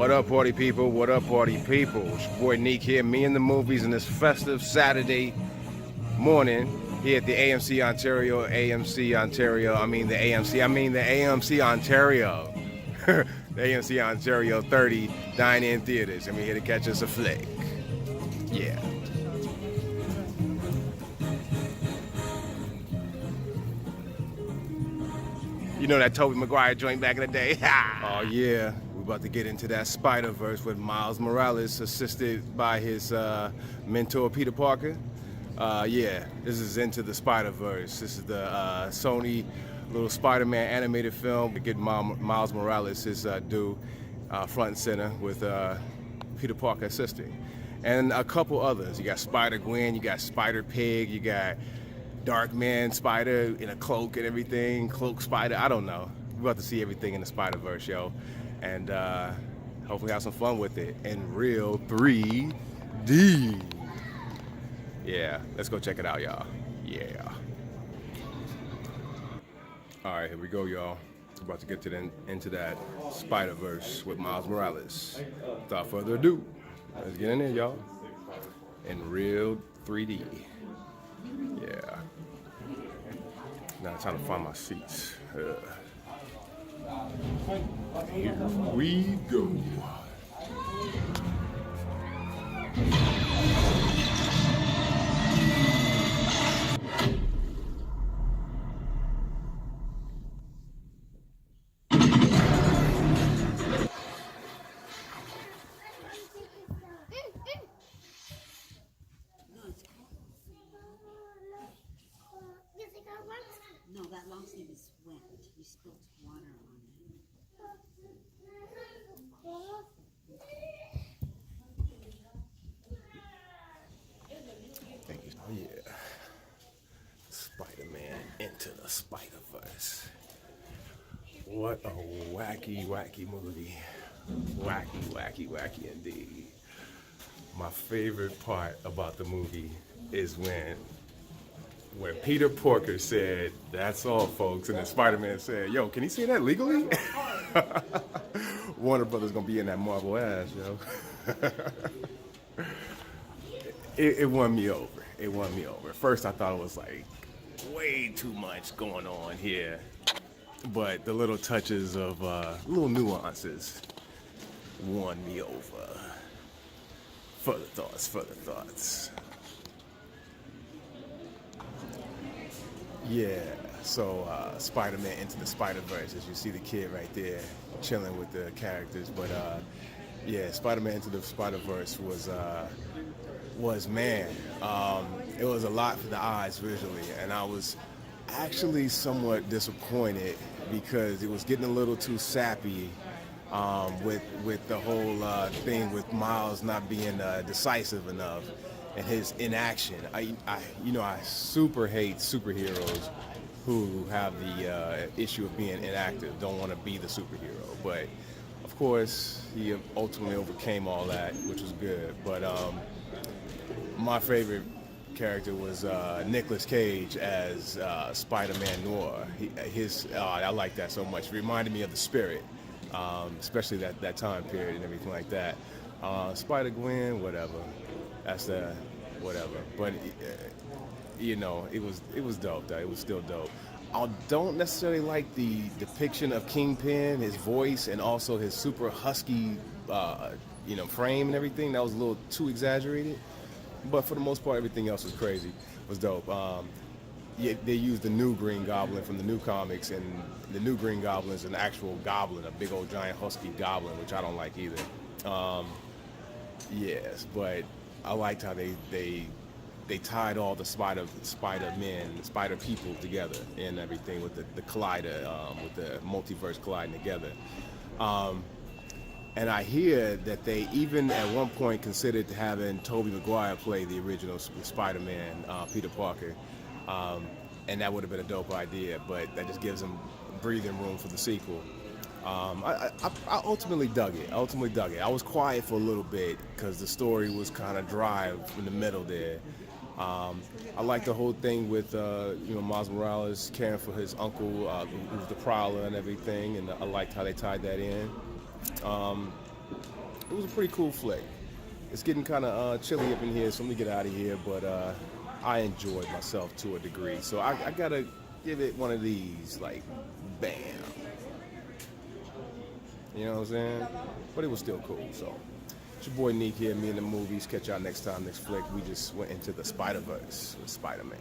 What up, party people? What up, party people? It's your boy Neek here, me and the movies in this festive Saturday morning here at the AMC Ontario. I mean the AMC Ontario. The AMC Ontario 30 dine-in theaters. And we're here to catch us a flick. Yeah. You know that Tobey Maguire joint back in the day? Oh yeah, we're about to get into that Spider-Verse with Miles Morales assisted by his mentor Peter Parker. Yeah, this is Into the Spider-Verse. This is the Sony little Spider-Man animated film to get Miles Morales his due front and center with Peter Parker assisting. And a couple others. You got Spider-Gwen, you got Spider-Pig, you got Darkman Spider in a cloak and everything, Cloak Spider, I don't know. We're about to see everything in the Spider-Verse, yo. And hopefully have some fun with it in real 3D. Yeah, let's go check it out, y'all. Yeah. All right, here we go, y'all. We're about to get to into that Spider-Verse with Miles Morales. Without further ado, let's get in there, y'all. In real 3D. Yeah. Now it's time to find my seats. Here we go. No, that long sleeve is wet. You spilled water on it. Thank you. Oh yeah. Spider-Man Into the Spider-Verse. What a wacky, wacky movie. Wacky, wacky, wacky indeed. My favorite part about the movie is when Peter Parker said, "That's all, folks," and then Spider-Man said, "Yo, can he say that legally?" Warner Brothers gonna be in that Marvel ass, yo. It won me over. It won me over. At first, I thought it was like way too much going on here, but the little touches of little nuances won me over. Further thoughts. Further thoughts. Yeah, so Spider-Man Into the Spider-Verse, as you see the kid right there chilling with the characters. But yeah, Spider-Man Into the Spider-Verse was man, it was a lot for the eyes visually, and I was actually somewhat disappointed because it was getting a little too sappy with the whole thing with Miles not being decisive enough. And his inaction. I super hate superheroes who have the issue of being inactive, don't want to be the superhero. But of course, he ultimately overcame all that, which was good. But my favorite character was Nicolas Cage as Spider-Man Noir. I like that so much. It reminded me of the Spirit, especially that time period and everything like that. Spider-Gwen, whatever. That's the whatever, but it was dope though. It was still dope. I don't necessarily like the depiction of Kingpin, his voice, and also his super husky, frame and everything. That was a little too exaggerated, but for the most part, everything else was crazy. It was dope. Yeah, they used the new Green Goblin from the new comics, and the new Green Goblin is an actual goblin, a big old giant husky goblin, which I don't like either. Yes, but I liked how they tied all the Spider-Men, Spider people together and everything with the collider, with the multiverse colliding together. And I hear that they even at one point considered having Tobey Maguire play the original Spider-Man, Peter Parker, and that would have been a dope idea, but that just gives them breathing room for the sequel. I ultimately dug it. I was quiet for a little bit because the story was kind of dry in the middle there. I like the whole thing with Miles Morales caring for his uncle, who was the Prowler and everything, and I liked how they tied that in. It was a pretty cool flick. It's getting kind of chilly up in here, so let me get out of here. But I enjoyed myself to a degree, so I gotta give it one of these, like, bam. You know what I'm saying? But it was still cool. So it's your boy Neek here, me in the movies. Catch y'all next time, next flick. We just went into the Spider-Verse with Spider-Man.